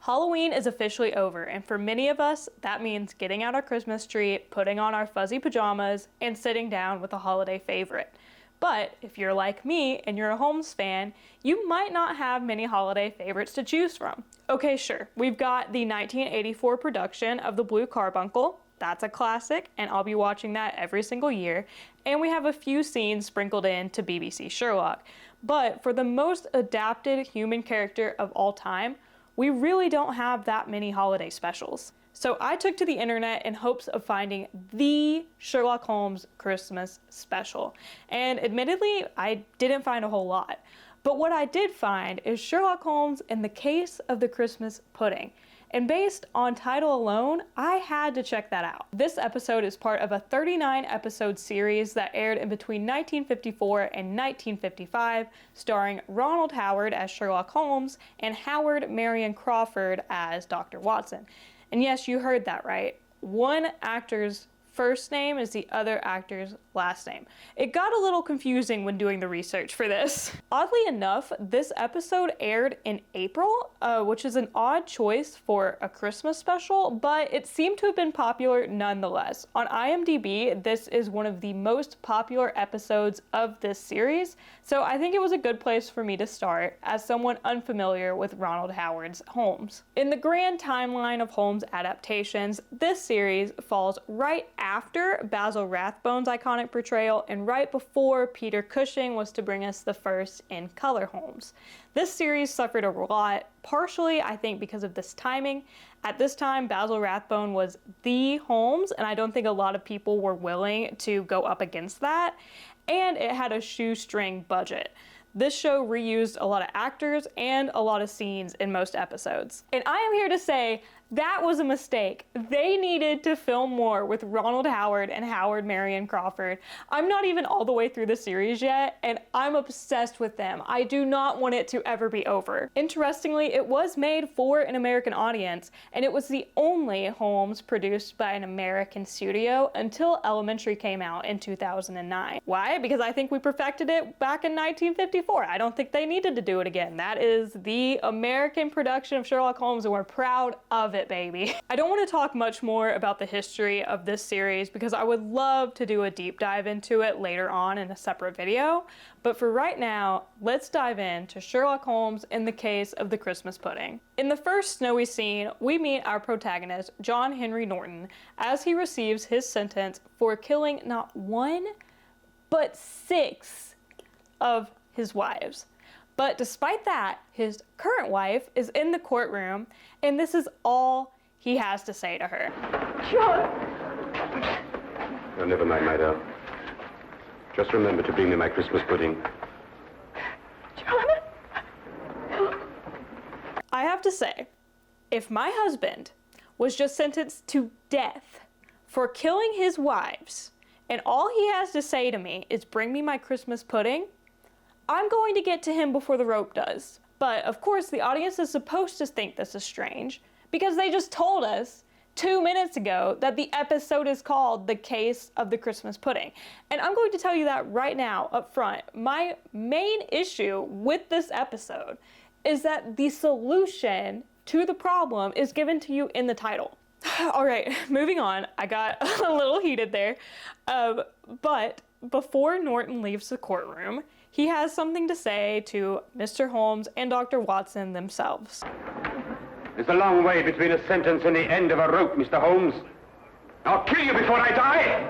Halloween is officially over, and for many of us, that means getting out our Christmas tree, putting on our fuzzy pajamas, and sitting down with a holiday favorite. But if you're like me and you're a Holmes fan, you might not have many holiday favorites to choose from. Okay, sure, we've got the 1984 production of The Blue Carbuncle. That's a classic, and I'll be watching that every single year. And we have a few scenes sprinkled in to BBC Sherlock. But for the most adapted human character of all time, we really don't have that many holiday specials. So I took to the internet in hopes of finding the Sherlock Holmes Christmas special. And admittedly, I didn't find a whole lot. But what I did find is Sherlock Holmes and the Case of the Christmas Pudding. And based on title alone, I had to check that out. This episode is part of a 39-episode series that aired in between 1954 and 1955, starring Ronald Howard as Sherlock Holmes and Howard Marion-Crawford as Dr. Watson. And yes, you heard that right. One actor's first name is the other actor's last name. It got a little confusing when doing the research for this. Oddly enough, this episode aired in April, which is an odd choice for a Christmas special, but it seemed to have been popular nonetheless. On IMDb, this is one of the most popular episodes of this series, so I think it was a good place for me to start as someone unfamiliar with Ronald Howard's Holmes. In the grand timeline of Holmes adaptations, this series falls right after Basil Rathbone's iconic portrayal and right before Peter Cushing was to bring us the first in-color Holmes. This series suffered a lot, partially I think because of this timing. At this time, Basil Rathbone was the Holmes, and I don't think a lot of people were willing to go up against that, and it had a shoestring budget. This show reused a lot of actors and a lot of scenes in most episodes. And I am here to say that was a mistake. They needed to film more with Ronald Howard and Howard Marion-Crawford. I'm not even all the way through the series yet, and I'm obsessed with them. I do not want it to ever be over. Interestingly, it was made for an American audience, and it was the only Holmes produced by an American studio until Elementary came out in 2009. Why? Because I think we perfected it back in 1954. I don't think they needed to do it again. That is the American production of Sherlock Holmes, and we're proud of it, baby. I don't want to talk much more about the history of this series because I would love to do a deep dive into it later on in a separate video, but for right now, let's dive into Sherlock Holmes in the Case of the Christmas Pudding. In the first snowy scene, we meet our protagonist, John Henry Norton, as he receives his sentence for killing not one, but 6 of his wives. But despite that, his current wife is in the courtroom, and this is all he has to say to her. John! Oh, never mind, my love. Just remember to bring me my Christmas pudding. John! I have to say, if my husband was just sentenced to death for killing his wives, and all he has to say to me is bring me my Christmas pudding, I'm going to get to him before the rope does. But of course, the audience is supposed to think this is strange because they just told us 2 minutes ago that the episode is called The Case of the Christmas Pudding. And I'm going to tell you that right now up front. My main issue with this episode is that the solution to the problem is given to you in the title. All right, moving on. I got a little heated there. But before Norton leaves the courtroom, he has something to say to Mr. Holmes and Dr. Watson themselves. There's a long way between a sentence and the end of a rope, Mr. Holmes. I'll kill you before I die!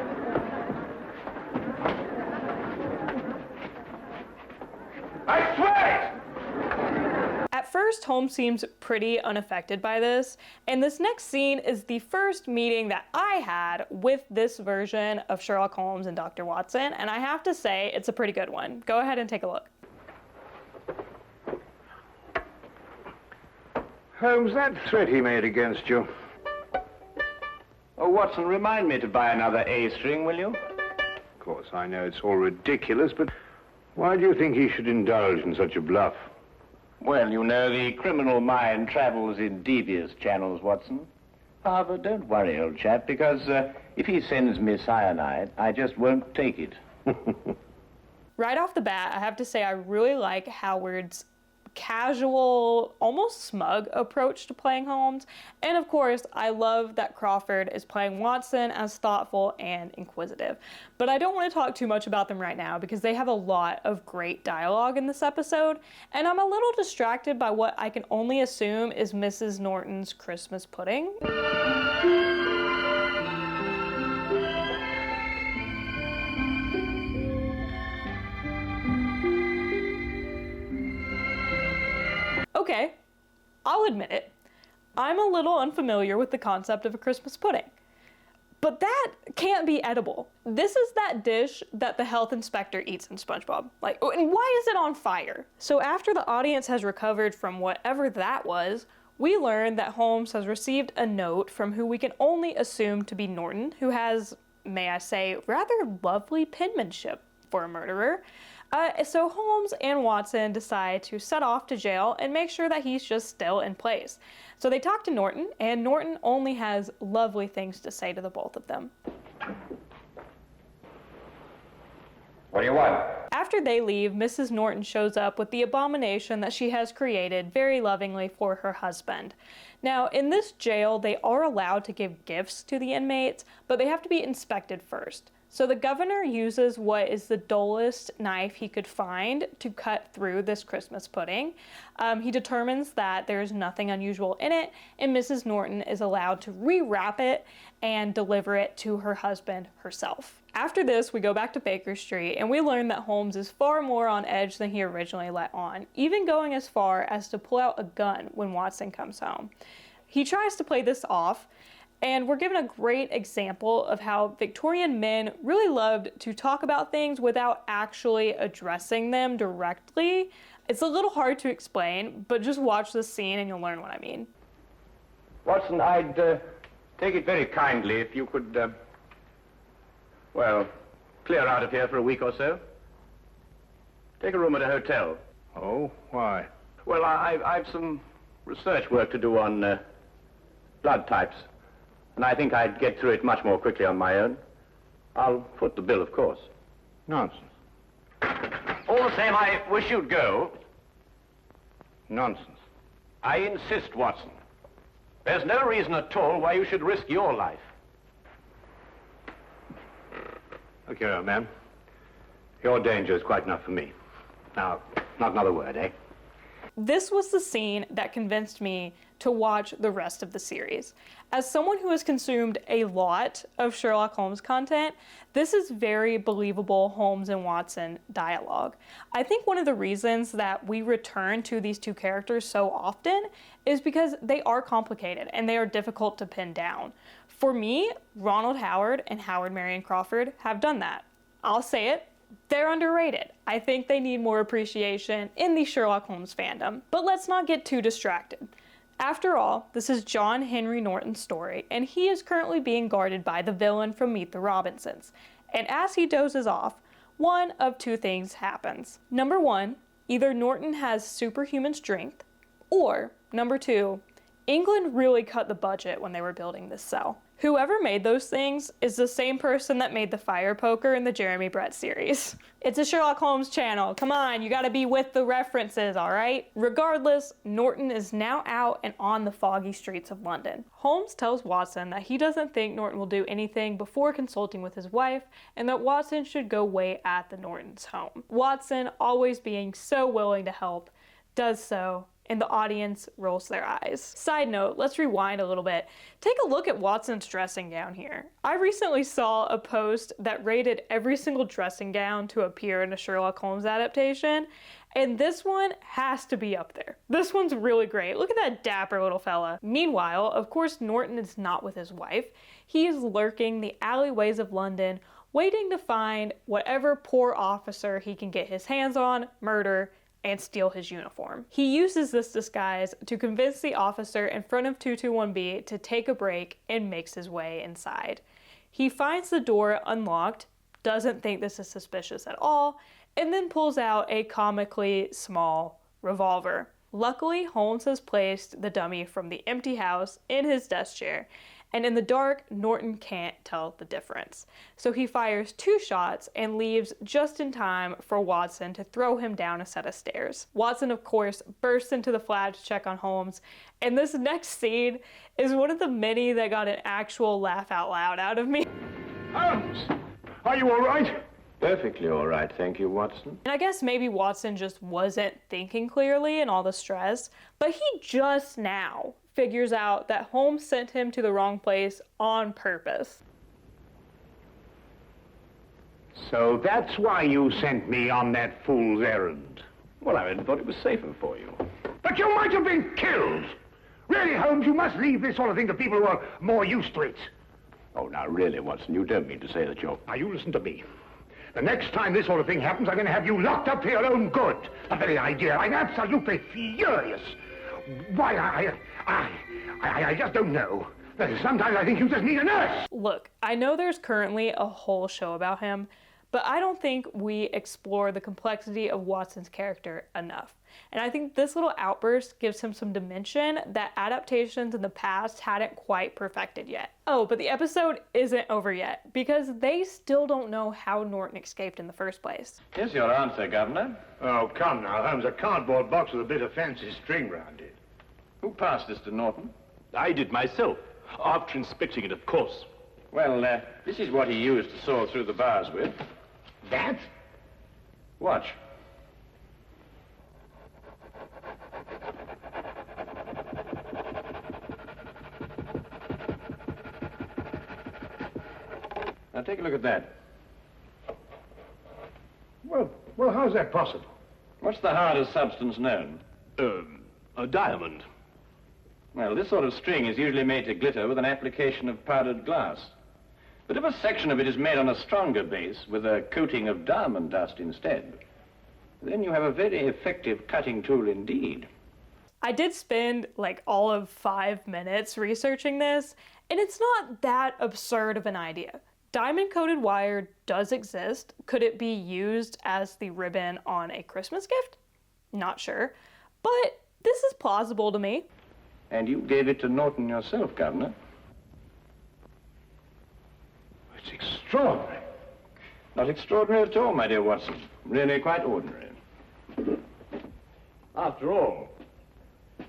I swear it! At first, Holmes seems pretty unaffected by this, and this next scene is the first meeting that I had with this version of Sherlock Holmes and Dr. Watson, and I have to say, it's a pretty good one. Go ahead and take a look. Holmes, that threat he made against you. Oh, Watson, remind me to buy another A string, will you? Of course, I know it's all ridiculous, but why do you think he should indulge in such a bluff? Well, you know, the criminal mind travels in devious channels, Watson. However, don't worry, old chap, because if he sends me cyanide, I just won't take it. Right off the bat, I have to say I really like Howard's casual, almost smug approach to playing Holmes. And of course, I love that Crawford is playing Watson as thoughtful and inquisitive. But I don't want to talk too much about them right now because they have a lot of great dialogue in this episode, and I'm a little distracted by what I can only assume is Mrs. Norton's Christmas pudding. Okay, I'll admit it. I'm a little unfamiliar with the concept of a Christmas pudding. But that can't be edible. This is that dish that the health inspector eats in SpongeBob. Like, and why is it on fire? So after the audience has recovered from whatever that was, we learn that Holmes has received a note from who we can only assume to be Norton, who has, may I say, rather lovely penmanship for a murderer. So Holmes and Watson decide to set off to jail and make sure that he's just still in place. So they talk to Norton, and Norton only has lovely things to say to the both of them. What do you want? After they leave, Mrs. Norton shows up with the abomination that she has created very lovingly for her husband. Now, in this jail, they are allowed to give gifts to the inmates, but they have to be inspected first. So the governor uses what is the dullest knife he could find to cut through this Christmas pudding. He determines that there's nothing unusual in it, and Mrs. Norton is allowed to rewrap it and deliver it to her husband herself. After this, we go back to Baker Street, and we learn that Holmes is far more on edge than he originally let on, even going as far as to pull out a gun when Watson comes home. He tries to play this off, and we're given a great example of how Victorian men really loved to talk about things without actually addressing them directly. It's a little hard to explain, but just watch this scene and you'll learn what I mean. Watson, I'd take it very kindly if you could, well, clear out of here for a week or so. Take a room at a hotel. Oh, why? Well, I've some research work to do on blood types. And I think I'd get through it much more quickly on my own. I'll foot the bill, of course. Nonsense. All the same, I wish you'd go. Nonsense. I insist, Watson. There's no reason at all why you should risk your life. Look here, old man. Your danger is quite enough for me. Now, not another word, eh? This was the scene that convinced me to watch the rest of the series. As someone who has consumed a lot of Sherlock Holmes content, this is very believable Holmes and Watson dialogue. I think one of the reasons that we return to these two characters so often is because they are complicated and they are difficult to pin down. For me, Ronald Howard and Howard Marion-Crawford have done that. I'll say it. They're underrated. I think they need more appreciation in the Sherlock Holmes fandom. But let's not get too distracted. After all, this is John Henry Norton's story, and he is currently being guarded by the villain from Meet the Robinsons. And as he dozes off, one of two things happens. Number one, either Norton has superhuman strength, or number two, England really cut the budget when they were building this cell. Whoever made those things is the same person that made the fire poker in the Jeremy Brett series. It's a Sherlock Holmes channel. Come on, you gotta be with the references, all right? Regardless, Norton is now out and on the foggy streets of London. Holmes tells Watson that he doesn't think Norton will do anything before consulting with his wife, and that Watson should go wait at the Nortons' home. Watson, always being so willing to help, does so, and the audience rolls their eyes. Side note, let's rewind a little bit. Take a look at Watson's dressing gown here. I recently saw a post that rated every single dressing gown to appear in a Sherlock Holmes adaptation, and this one has to be up there. This one's really great. Look at that dapper little fella. Meanwhile, of course, Norton is not with his wife. He is lurking the alleyways of London, waiting to find whatever poor officer he can get his hands on, murder, and steal his uniform. He uses this disguise to convince the officer in front of 221B to take a break and makes his way inside. He finds the door unlocked, doesn't think this is suspicious at all, and then pulls out a comically small revolver. Luckily, Holmes has placed the dummy from the empty house in his desk chair, and in the dark, Norton can't tell the difference. So he fires 2 shots and leaves just in time for Watson to throw him down a set of stairs. Watson, of course, bursts into the flat to check on Holmes, and this next scene is one of the many that got an actual laugh out loud out of me. Holmes, are you all right? Perfectly all right, thank you, Watson. And I guess maybe Watson just wasn't thinking clearly in all the stress, but he just now figures out that Holmes sent him to the wrong place on purpose. So that's why you sent me on that fool's errand. Well, I thought it was safer for you. But you might have been killed. Really, Holmes, you must leave this sort of thing to people who are more used to it. Oh, now, really, Watson, you don't mean to say that you're... Now, you listen to me. The next time this sort of thing happens, I'm going to have you locked up for your own good. The very idea. I'm absolutely furious. Why, I just don't know. Sometimes I think you just need a nurse. Look, I know there's currently a whole show about him, but I don't think we explore the complexity of Watson's character enough. And I think this little outburst gives him some dimension that adaptations in the past hadn't quite perfected yet. Oh, but the episode isn't over yet, because they still don't know how Norton escaped in the first place. Here's your answer, Governor. Oh, come now, Holmes. A cardboard box with a bit of fancy string round it. Who passed this to Norton? I did myself, after inspecting it, of course. Well, this is what he used to saw through the bars with. That? Watch. Now take a look at that. Well, how's that possible? What's the hardest substance known? A diamond. Well, this sort of string is usually made to glitter with an application of powdered glass. But if a section of it is made on a stronger base with a coating of diamond dust instead, then you have a very effective cutting tool indeed. I did spend like all of 5 minutes researching this, and it's not that absurd of an idea. Diamond-coated wire does exist. Could it be used as the ribbon on a Christmas gift? Not sure, but this is plausible to me. And you gave it to Norton yourself, Governor. It's extraordinary. Not extraordinary at all, my dear Watson. Really quite ordinary. After all,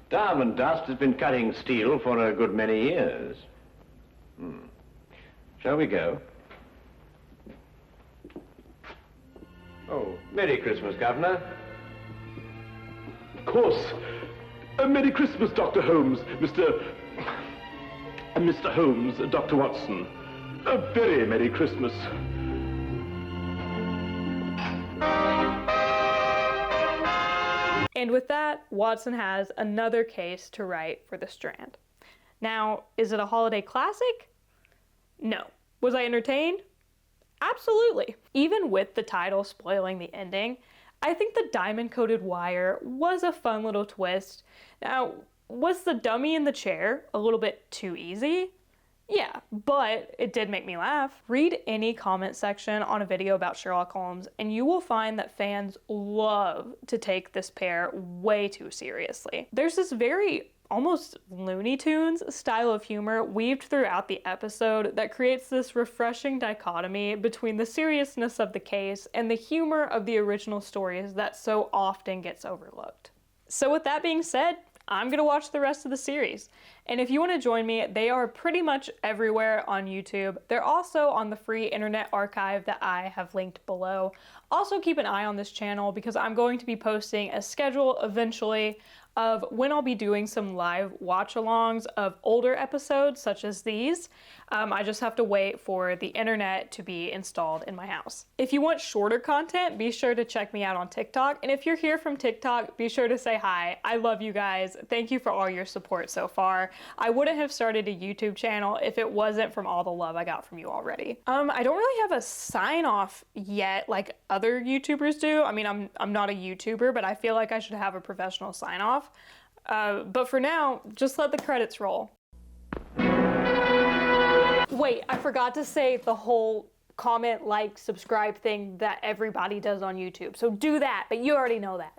diamond dust has been cutting steel for a good many years. Shall we go? Oh, Merry Christmas, Governor. Of course. Merry Christmas, Dr. Holmes, Mr. Holmes, Dr. Watson. A very Merry Christmas. And with that, Watson has another case to write for the Strand. Now, is it a holiday classic? No. Was I entertained? Absolutely. Even with the title spoiling the ending, I think the diamond-coated wire was a fun little twist. Now, was the dummy in the chair a little bit too easy? Yeah, but it did make me laugh. Read any comment section on a video about Sherlock Holmes, and you will find that fans love to take this pair way too seriously. There's this very almost Looney Tunes style of humor weaved throughout the episode that creates this refreshing dichotomy between the seriousness of the case and the humor of the original stories that so often gets overlooked. So with that being said, I'm gonna watch the rest of the series. And if you want to join me, they are pretty much everywhere on YouTube. They're also on the free Internet Archive that I have linked below. Also keep an eye on this channel because I'm going to be posting a schedule eventually of when I'll be doing some live watch-alongs of older episodes such as these. I just have to wait for the internet to be installed in my house. If you want shorter content, be sure to check me out on TikTok. And if you're here from TikTok, be sure to say hi. I love you guys. Thank you for all your support so far. I wouldn't have started a YouTube channel if it wasn't from all the love I got from you already. I don't really have a sign-off yet like other YouTubers do. I mean, I'm not a YouTuber, but I feel like I should have a professional sign-off. But for now, just let the credits roll. Wait, I forgot to say the whole comment, like, subscribe thing that everybody does on YouTube. So do that, but you already know that.